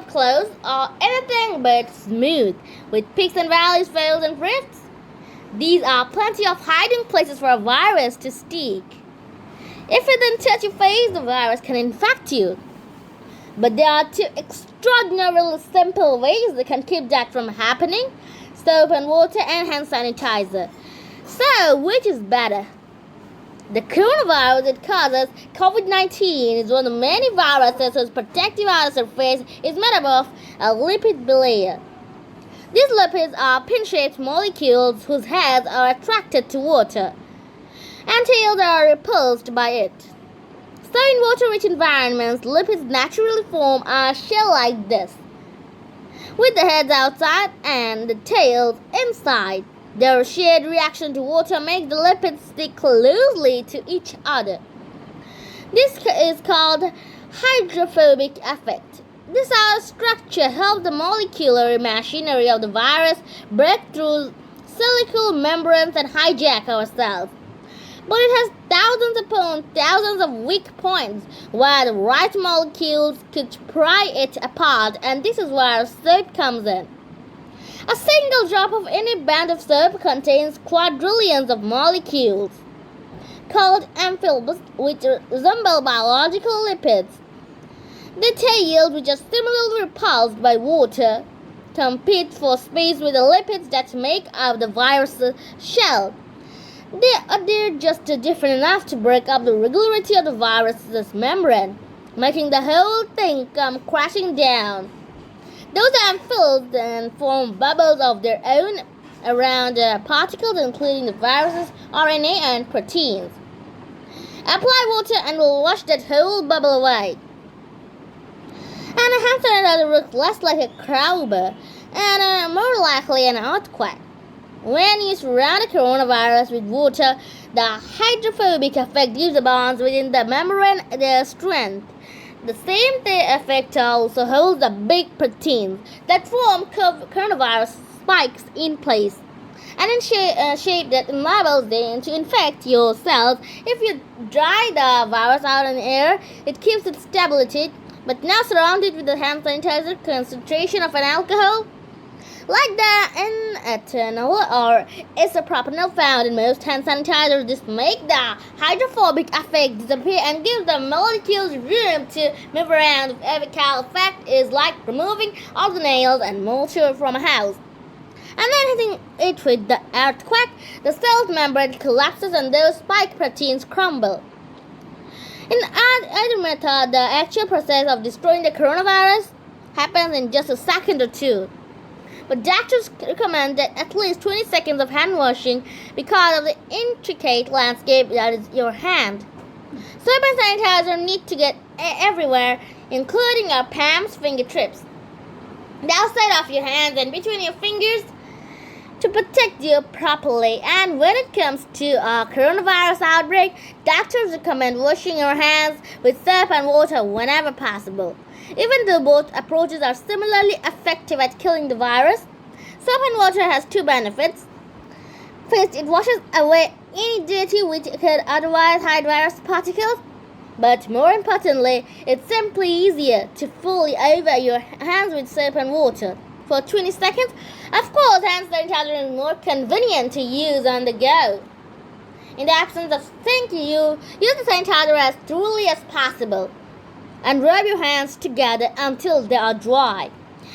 close or anything but smooth, with peaks and valleys, folds and rifts. These are plenty of hiding places for a virus to stick. If it then touch your face, the virus can infect you. But there are two extraordinarily simple ways that can keep that from happening: soap and water and hand sanitizer. So, which is better? The coronavirus that causes COVID-19 is one of many viruses whose protective outer surface is made up of a lipid layer. These lipids are pin-shaped molecules whose heads are attracted to water and tails are repulsed by it. So in water-rich environments, lipids naturally form a shell like this, with the heads outside and the tails inside. Their shared reaction to water makes the lipids stick closely to each other. This is called hydrophobic effect. This outer structure helps the molecular machinery of the virus break through silical membranes and hijack our cells. But it has thousands upon thousands of weak points where the right molecules could pry it apart, and this is where soap comes in. A single drop of any band of soap contains quadrillions of molecules called amphibians, which resemble biological lipids. The tails, which are similarly repulsed by water, compete for space with the lipids that make up the virus shell. They're just different enough to break up the regularity of the virus's membrane, making the whole thing come crashing down. Those amphibians then form bubbles of their own around particles, including the virus's RNA and proteins. Apply water and we'll wash that whole bubble away. And a hand sanitizer looks less like a crowbar and more likely an earthquake. When you surround the coronavirus with water, the hydrophobic effect gives the bonds within the membrane their strength. The same effect also holds the big proteins that form coronavirus spikes in place and in shape that enables them to infect your cells. If you dry the virus out in air, it keeps its stability, but now surrounded with the hand sanitizer concentration of an alcohol, like the N-ethanol or isopropanol found in most hand sanitizers, this makes the hydrophobic effect disappear and gives the molecules room to move around. The chemical effect is like removing all the nails and moisture from a house and then hitting it with the earthquake. The cell's membrane collapses and those spike proteins crumble. In either method, the actual process of destroying the coronavirus happens in just a second or two. But doctors recommend that at least 20 seconds of hand washing because of the intricate landscape that is your hand. Soap and sanitizer need to get everywhere, including your palms, fingertips, the outside of your hands and between your fingers, to protect you properly. And when it comes to a coronavirus outbreak, doctors recommend washing your hands with soap and water whenever possible. Even though both approaches are similarly effective at killing the virus, soap and water has two benefits. First, it washes away any dirty which could otherwise hide virus particles. But more importantly, it's simply easier to fully over your hands with soap and water for 20 seconds. Of course, hand sanitizer is more convenient to use on the go. In the absence of thinking, you use the sanitizer as thoroughly as possible and rub your hands together until they are dry.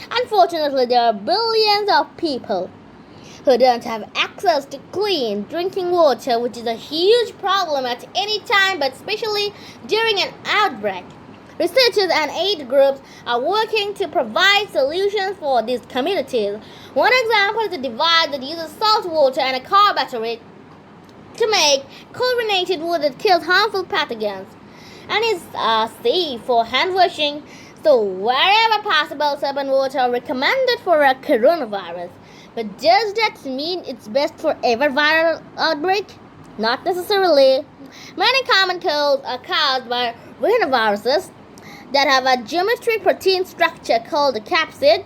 Unfortunately, there are billions of people who don't have access to clean drinking water, which is a huge problem at any time, but especially during an outbreak. Researchers and aid groups are working to provide solutions for these communities. One example is a device that uses salt water and a car battery to make chlorinated water that kills harmful pathogens and is safe for hand washing. So wherever possible, soap and water are recommended for a coronavirus. But does that mean it's best for every viral outbreak? Not necessarily. Many common colds are caused by rhinoviruses that have a geometric protein structure called a capsid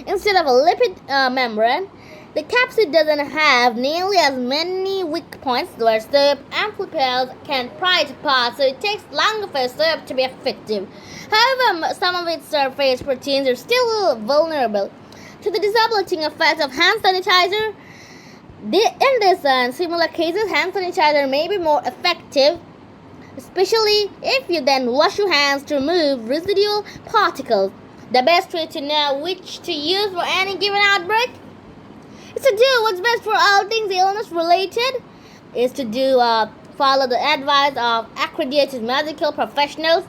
instead of a lipid membrane. The capsule doesn't have nearly as many weak points where soap amplifiers can pry it apart, so it takes longer for soap to be effective. However, some of its surface proteins are still vulnerable to the debilitating effects of hand sanitizer. In this and similar cases, hand sanitizer may be more effective, especially if you then wash your hands to remove residual particles. The best way to know which to use for any given outbreak is to do what's best for all things illness related. Is to follow the advice of accredited medical professionals